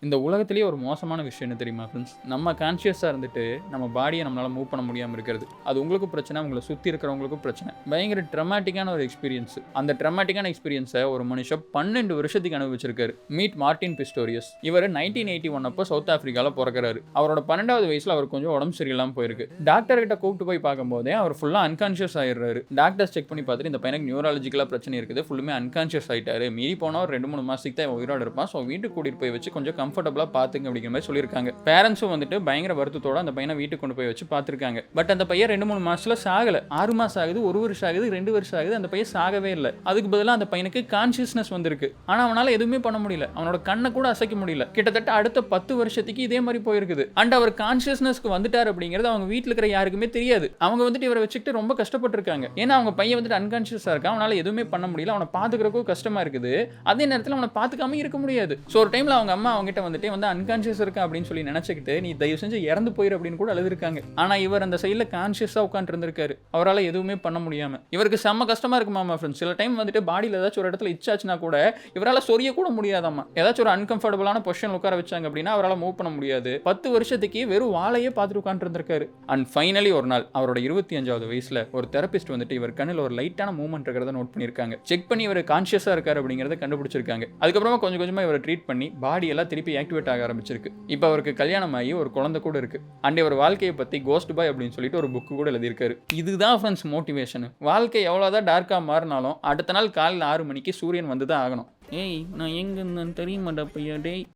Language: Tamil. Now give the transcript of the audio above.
இந்த உலகத்திலேயே ஒரு மோசமான விஷயம் என்ன தெரியுமா ஃப்ரெண்ட்ஸ்? நம்ம கான்ஷியஸா இருந்துட்டு, நம்ம பாடிய நம்மளால மூவ் பண்ண முடியாம இருக்கிறது. அது உங்களுக்கும் பிரச்சனை, உங்கள சுத்தி இருக்கிறவங்களுக்கும் பிரச்சனை. பயங்கர ட்ரமாட்டிக்கான ஒரு எக்ஸ்பீரியன்ஸ். அந்த ட்ரமாட்டிக்கான எக்ஸ்பீரியன்ஸ ஒரு மனுஷன் 12 வருஷத்துக்கு அனுபவிச்சிருக்காரு. Meet Martin Pistorius. இவரு 1981 அப்போ சவுத் ஆப்பிரிக்கால பொறக்குறாரு. அவரோட 12வது வயசுல அவருக்கு கொஞ்சம் உடம்பு சரியில்லாம போயிருக்கு. டாக்டர் கிட்ட கூப்பிட்டு போய் பார்க்கும்போதே அவர் ஃபுல்லா அன்கான்ஷியஸ் ஆயிடுறாரு. டாக்டர்ஸ் செக் பண்ணி பார்த்துட்டு இந்த பையனுக்கு நியூராலஜிக்கலா பிரச்சனை இருக்குது. ஃபுல்லுமே அன்கான்ஷியஸ் ஆயிட்டாரு. மீறி போனா ஒரு 2-3 மாசத்துக்கு தான் உயிரோட இருப்பான். ஸோ வீட்டுக்கு கூட்டிட்டு போய் வச்சு கொஞ்சம் கம்ஃபர்டபுளா பாத்துங்க அப்படிங்கிற மாதிரி சொல்லியிருக்காங்க. பேரண்ட்ஸும் வந்துட்டு பயங்கர வருத்தத்தோட அந்த பையனை வீட்டுக்கு கொண்டு போய் வச்சு பார்த்திருக்காங்க. பட் அந்த பையன் 2-3 மாசத்துல சாகல. 6 மாசம் ஆகுது, 1 வருஷம் ஆகுது, 2 வருஷம் ஆகுது, அந்த பையன் சாகவே இல்லை. அதுக்கு பதிலாக அந்த பையனுக்கு கான்சியஸ்னஸ் வந்திருக்கு. ஆனா அவனால எதுவுமே பண்ண முடியல. அவனோட கண்ணை கூட அசைக்க முடியல. கிட்டத்தட்ட அடுத்த 10 வருஷத்துக்கு இதே மாதிரி போயிருக்குது. அண்ட் அவர் கான்சியஸ்னஸ்க்கு வந்துட்டார் அப்படிங்கிறது அவங்க வீட்டில் இருக்கிற யாருக்குமே தெரியாது. அவங்க வந்துட்டு இவரை வச்சுக்கிட்டு ரொம்ப கஷ்டப்பட்டு இருக்காங்க. ஏன்னா அவங்க பையன் வந்துட்டு அன்கான்சியஸா இருக்கான். அவனால எதுவுமே பண்ண முடியல. அவனை பாத்துக்கிறதுக்கும் கஷ்டமா இருக்குது. அதே நேரத்தில் அவனை பாத்துக்காம இருக்க முடியாது. ஸோ ஒரு டைம்ல அவங்க அம்மா அவங்ககிட்ட வந்துட்டு வந்து அன்கான்சியஸ் இருக்கா அப்படின்னு சொல்லி நினைச்சுக்கிட்டு நீ தயவு செஞ்சு இறந்து போயிரு அப்படின்னு கூட அழுதுருக்காங்க. ஆனா இவர் அந்த சைட்ல கான்சியஸா உட்கார்ந்து இருந்திருக்காரு. அவரால் எதுவுமே பண்ண முடியாம. இவருக்கு செம்ம கஷ்டமா இருக்குமாமா ஃப்ரெண்ட்ஸ். சில டைம் வந்துட்டு பாடியில் ஏதாச்சும் ஒரு இடத்துல இச்சாச்சுன்னா கூட இவரால் சொரிய கூட முடியாதாமா. ஏதாச்சும் ஒரு அன்கம்ஃபர்டபுளான பொசிஷன் உட்கார வச்சாங்க அப்படின்னா அவரால் மூவ் பண்ண முடியாது. 10 வருஷத்துக்கு வெறும் வாழையே பார்த்துட்டு உட்கார்ந்து இருந்திருக்காரு. அண்ட் ஃபைனலி ஒரு நாள் அவரோட 25வது வயசுல ஒரு தெரபிஸ்ட் வந்துட்டு இவர் கண்ணில் ஒரு லைட்டான மூவ்மெண்ட் இருக்கிறத நோட் பண்ணியிருக்காங்க. செக் பண்ணி இவர் கான்சியஸா இருக்காரு அப்படிங்கறத கண்டுபிடிச்சிருக்காங்க. அதுக்கப்புறமா கொஞ்சம் கொஞ்சமா இவரை ட்ரீட் பண்ணி பாடி எல்லாம் திருப்பி ஆக்டிவேட் ஆக ஆரம்பிச்சிருக்கு. இப்போ அவருக்கு கல்யாணம் ஆகி ஒரு குழந்தை கூட இருக்கு. அண்ட் ஒரு வாழ்க்கையை பத்தி கோஸ்ட் பாய் அப்படின்னு சொல்லிட்டு ஒரு புக்கு கூட எழுதியிருக்காரு. இதுதான் ஃப்ரெண்ட்ஸ் மோட்டிவேஷன். வாழ்க்கை எவ்வளவுதான் டார்க்கா மாறினாலும் அடுத்த நாள் காலையில் 6 மணிக்கு சூரியன் வந்து தான் ஆகணும். ஏய் நான் எங்க தெரியுமாடா பையா டேய்.